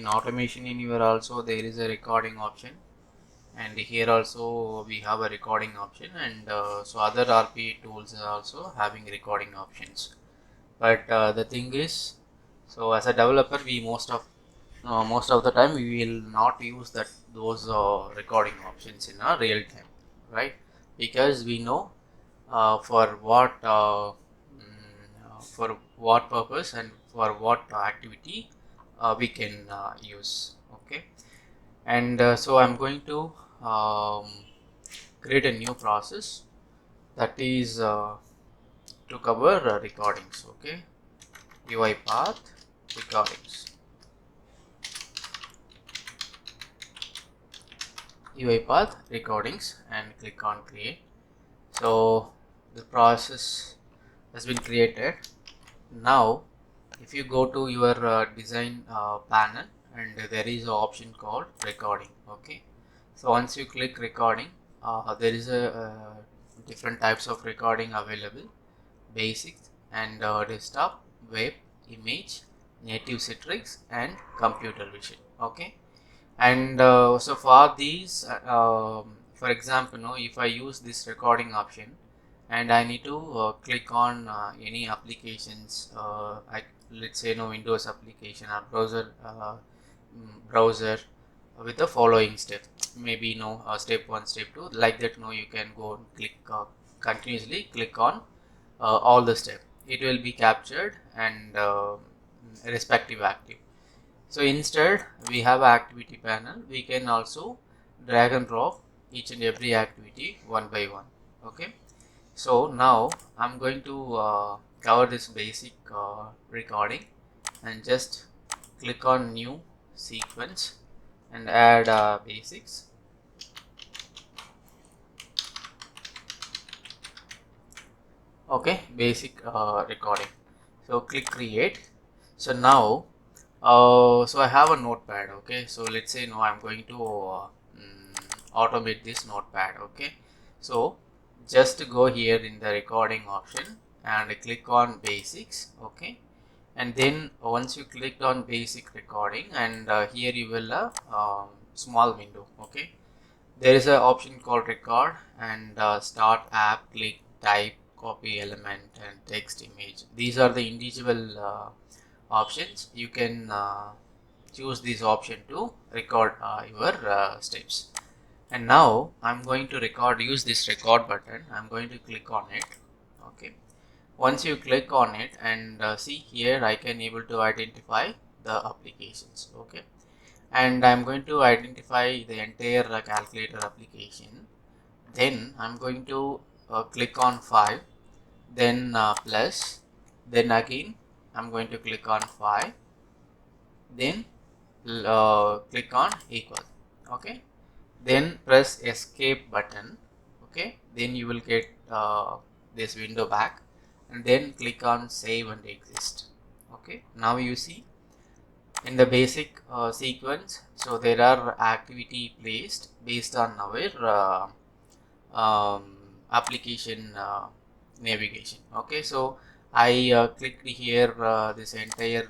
in automation anywhere also there is a recording option, and here also we have a recording option, and so other RPA tools are also having recording options. But the thing is, so as a developer, we most of the time we will not use those recording options in a real time, right? Because we know for what purpose and for what activity we can use. Okay, and so I'm going to um, create a new process that is to cover recordings. Okay, UiPath recordings. UiPath recordings, and click on create. So the process has been created. Now if you go to your design panel, and there is an option called recording. Okay, so once you click recording, there is a different types of recording available: basic and desktop, web, image, native Citrix, and computer vision. Okay, and so for these for example, if I use this recording option and I need to click on any applications, let's say Windows application or browser with the following step, maybe step 1, step 2, like that. You can go and click continuously click on all the steps. It will be captured and respective active. So instead we have activity panel. We can also drag and drop each and every activity one by one. Okay, so now I'm going to cover this basic recording, and just click on new sequence and add basics. Okay, basic recording. So click create. So now so I have a notepad. Okay, so let's say I'm going to automate this notepad. Okay, so just go here in the recording option and click on basics. Okay, and then once you clicked on basic recording, and here you will small window. Okay, there is an option called record, and start app, click, type, copy element, and text, image. These are the individual options. You can choose this option to record your steps. And now I'm going to use this record button. I'm going to click on it. Okay, once you click on it, and see here, I can able to identify the applications. Okay, and I'm going to identify the entire calculator application. Then I'm going to click on 5, then plus, then again I'm going to click on 5, then click on equal. Okay, then press escape button. Okay, then you will get this window back, and then click on save and exist. Okay, now you see in the basic sequence, so there are activity placed based on our application navigation. Okay, so I clicked here this entire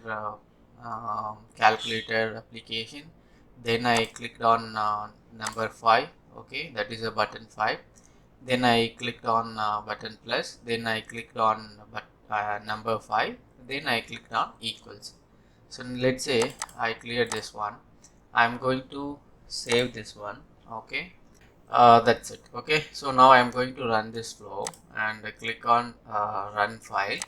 calculator application. Then I clicked on number 5. Okay, that is a button 5. Then I clicked on button plus. Then I clicked on number 5. Then I clicked on equals. So let's say I clear this one. I'm going to save this one. Okay, that's it. Okay, so now I'm going to run this flow, and click on run file.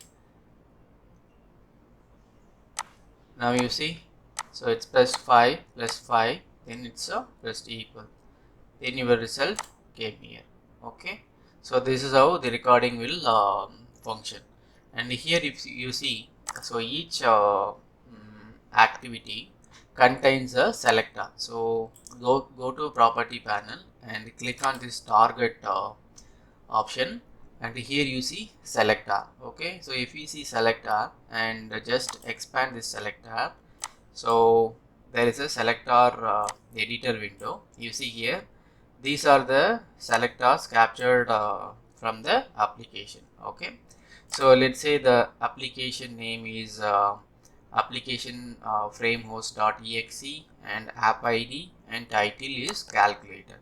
Now you see, so it's plus 5 plus 5, then it's pressed equal, then your result came here. Okay, so this is how the recording will function. And here if you see, so each activity contains a selector. So go to property panel and click on this target option, and here you see selector. Okay, so if you see selector and just expand this selector, so there is a selector editor window. You see here, these are the selectors captured from the application. Okay, so let's say the application name is application frame host.exe and app id and title is calculator,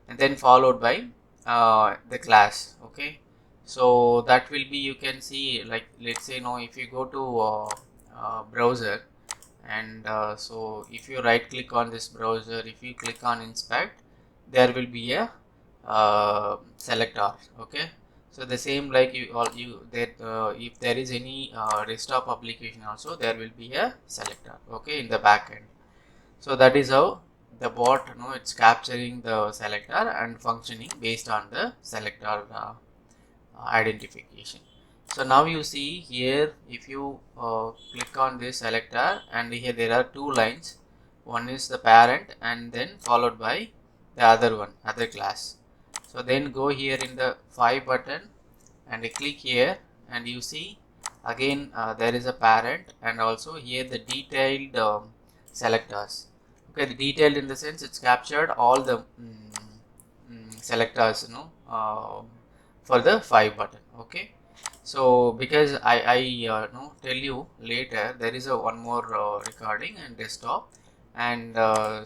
and then followed by the class. Okay, so that will be, you can see, like let's say now if you go to browser, and so if you right click on this browser, if you click on inspect, there will be a selector. Okay, so the same like you that if there is any desktop application also, there will be a selector, okay, in the back end. So that is how the bot, it's capturing the selector and functioning based on the selector identification. So now you see here, if you click on this selector, and here there are two lines, one is the parent and then followed by the other class. So then go here in the 5 button and click here, and you see again there is a parent, and also here the detailed selectors. Okay, the detailed in the sense it's captured all the selectors, for the 5 button. Okay, so because I tell you later, there is a one more recording and desktop, and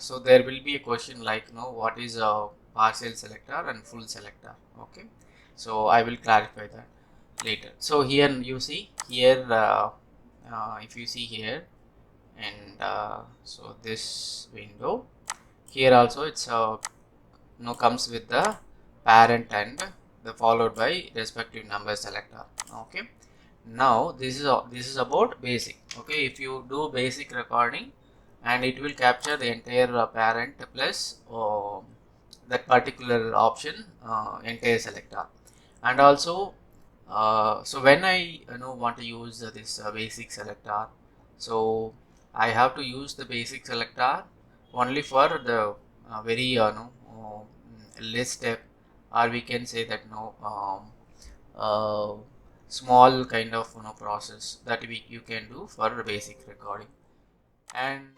so there will be a question like, what is a partial selector and full selector. Okay, so I will clarify that later. So here you see here, if you see here, and so this window here also, it's comes with the parent and the followed by respective number selector. Okay, now this is about basic. Okay, if you do basic recording, and it will capture the entire parent plus that particular option, entire selector. And also so when I want to use this basic selector, so I have to use the basic selector only for the very less step, or we can say that uh, small kind of process that you can do for basic recording. And